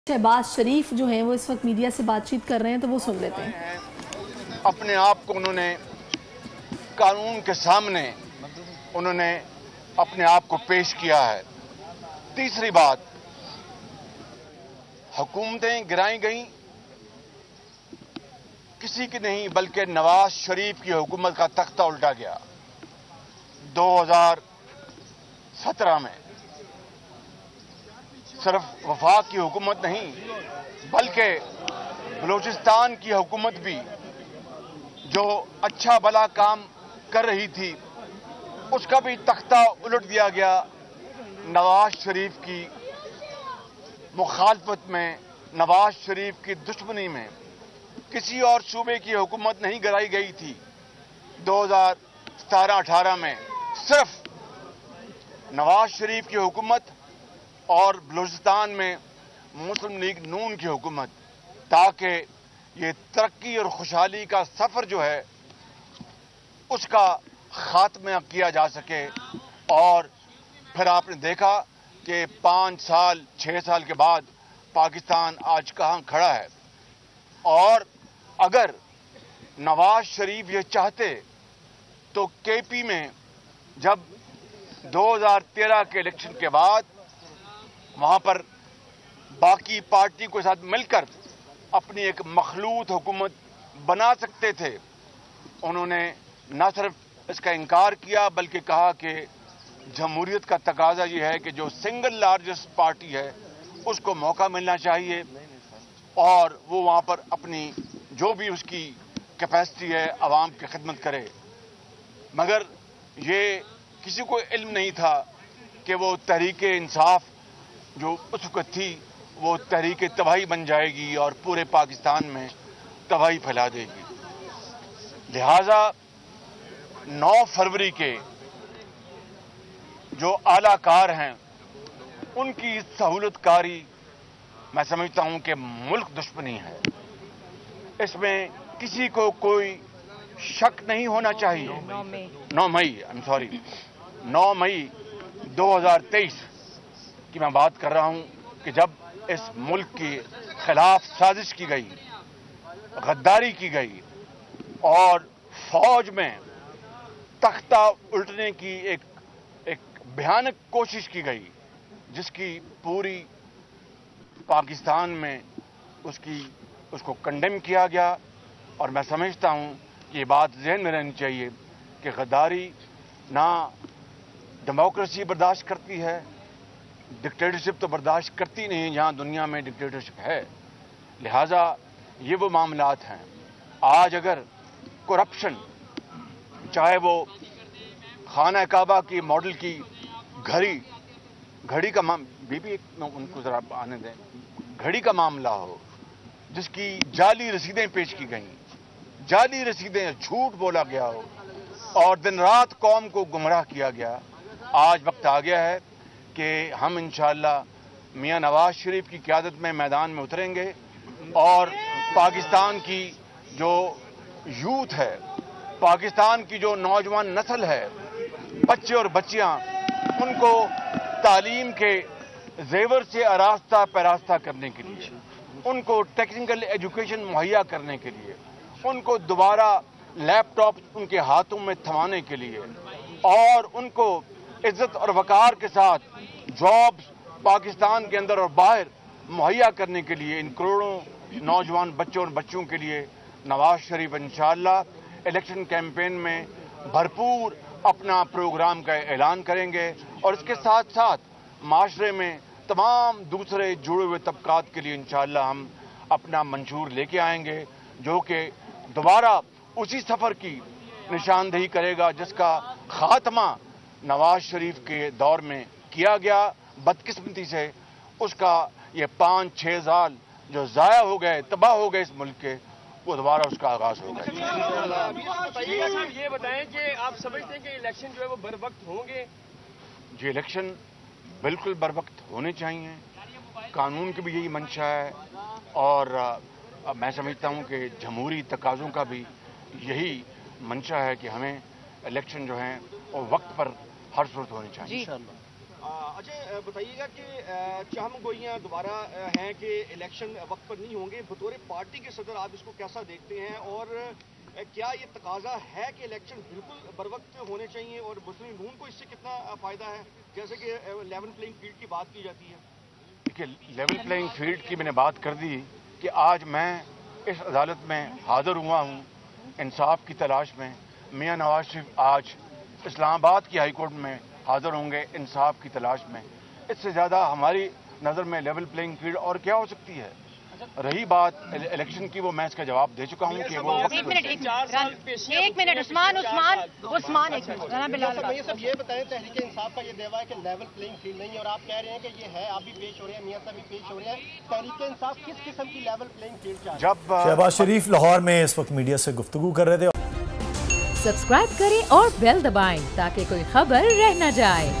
शहबाज शरीफ जो हैं वो इस वक्त मीडिया से बातचीत कर रहे हैं, तो वो सुन लेते हैं। अपने आप को उन्होंने कानून के सामने उन्होंने अपने आप को पेश किया है। तीसरी बात, हुकूमतें गिराई गई किसी की नहीं बल्कि नवाज शरीफ की हुकूमत का तख्ता उल्टा गया 2017 में। सिर्फ वफाक की हुकूमत नहीं बल्कि बलूचिस्तान की हुकूमत भी जो अच्छा भला काम कर रही थी उसका भी तख्ता उलट दिया गया। नवाज शरीफ की मुखालफत में, नवाज शरीफ की दुश्मनी में किसी और सूबे की हुकूमत नहीं गिराई गई थी 2017-18 में। सिर्फ नवाज शरीफ की हुकूमत और बलूचिस्तान में मुस्लिम लीग नून की हुकूमत, ताकि ये तरक्की और खुशहाली का सफर जो है उसका खात्मा किया जा सके। और फिर आपने देखा कि 5 साल 6 साल के बाद पाकिस्तान आज कहां खड़ा है। और अगर नवाज शरीफ ये चाहते तो केपी में जब 2013 के इलेक्शन के बाद वहां पर बाकी पार्टी के साथ मिलकर अपनी एक मखलूत हुकूमत बना सकते थे। उन्होंने न सिर्फ इसका इनकार किया बल्कि कहा कि जमहूरियत का तकाजा ये है कि जो सिंगल लार्जेस्ट पार्टी है उसको मौका मिलना चाहिए और वो वहां पर अपनी जो भी उसकी कैपेसिटी है आवाम की खिदमत करे। मगर ये किसी को इल्म नहीं था कि वो तहरीक इंसाफ जो उस वक्त थी वो तहरीक तबाही बन जाएगी और पूरे पाकिस्तान में तबाही फैला देगी। लिहाजा 9 फरवरी के जो आलाकार हैं उनकी सहूलतकारी मैं समझता हूं कि मुल्क दुश्मनी है। इसमें किसी को कोई शक नहीं होना चाहिए। 9 मई 2023 की मैं बात कर रहा हूं कि जब इस मुल्क के खिलाफ साजिश की गई, गद्दारी की गई और फौज में तख्ता उल्टने की एक भयानक कोशिश की गई जिसकी पूरी पाकिस्तान में उसको कंडेम किया गया। और मैं समझता हूं ये बात ज़हन में रहनी चाहिए कि गद्दारी ना डेमोक्रेसी बर्दाश्त करती है, डिक्टेटरशिप तो बर्दाश्त करती नहीं जहां दुनिया में डिक्टेटरशिप है। लिहाजा ये वो मामलात हैं। आज अगर करप्शन, चाहे वो खाना काबा की मॉडल की घड़ी का बीबी उनको जरा आने दें, घड़ी का मामला हो जिसकी जाली रसीदें पेश की गई, जाली रसीदें, झूठ बोला गया हो और दिन रात कौम को गुमराह किया गया। आज वक्त आ गया है कि हम इंशाअल्लाह मियां नवाज शरीफ की क़यादत में मैदान में उतरेंगे और पाकिस्तान की जो यूथ है, पाकिस्तान की जो नौजवान नस्ल है, बच्चे और बच्चियां, उनको तालीम के जेवर से आरास्ता पैरास्ता करने के लिए, उनको टेक्निकल एजुकेशन मुहैया करने के लिए, उनको दोबारा लैपटॉप उनके हाथों में थमाने के लिए और उनको इज्जत और वकार के साथ जॉब्स पाकिस्तान के अंदर और बाहर मुहैया करने के लिए इन करोड़ों नौजवान बच्चों और बच्चियों के लिए नवाज शरीफ इंशाअल्लाह इलेक्शन कैंपेन में भरपूर अपना प्रोग्राम का ऐलान करेंगे। और इसके साथ साथ माशरे में तमाम दूसरे जुड़े हुए तबकात के लिए इंशाअल्लाह हम अपना मंशूर लेके आएंगे जो कि दोबारा उसी सफ़र की निशानदेही करेगा जिसका खात्मा नवाज शरीफ के दौर में किया गया। बदकिस्मती से उसका ये 5-6 साल जो ज़ाया हो गए, तबाह हो गए इस मुल्क के, वो दोबारा उसका आगाज होगा। ये बताएं कि आप समझते हैं कि इलेक्शन जो है वो बर वक्त होंगे? जी, इलेक्शन बिल्कुल बर वक्त होने चाहिए, कानून की भी यही मंशा है और मैं समझता हूं कि जमहूरी तकाज़ों का भी यही मंशा है कि हमें इलेक्शन जो हैं वो वक्त पर हर सूरत होनी चाहिए। اچھا بتائیے گا کہ چہم گوئیاں دوبارہ ہیں کہ الیکشن وقت پر نہیں ہوں گے، بطور پارٹی کے صدر آپ اس کو کیسا دیکھتے ہیں، اور کیا یہ تقاضا ہے کہ الیکشن بالکل بر وقت ہونے چاہیے، اور مسلم نون کو اس سے کتنا فائدہ ہے، جیسے کہ لیول پلینگ فیلڈ کی بات کی جاتی ہے؟ دیکھیے لیول پلینگ فیلڈ کی میں نے بات کر دی کہ آج میں اس عدالت میں حاضر ہوا ہوں انصاف کی تلاش میں. میاں نواز شریف آج اسلام آباد کی ہائی کورٹ میں حاضر ہوں گے انصاف کی تلاش میں. اس سے زیادہ ہماری نظر میں لیول پلینگ فیلڈ اور کیا ہو سکتی ہے. رہی بات الیکشن کی، وہ میں اس کا جواب دے چکا ہوں کہ وہ ایک منٹ عثمان یہ بتائیں تحریک انصاف کا یہ دعویٰ ہے کہ لیول پلینگ فیلڈ نہیں ہے، اور آپ کہہ رہے ہیں کہ یہ ہے، آپ بھی پیش ہو رہے ہیں، میاں صاحب بھی پیش ہو رہے ہیں. تحریک انصاف کس قسم کی لیول پلینگ فیلڈ چاہتے ہیں؟ جب شہباز شریف لاہور میں اس وقت میڈیا سے گفتگو کر رہے تھے. سبسکرائب کریں اور بیل دبائیں تاکہ کوئی خبر رہ نہ جائے.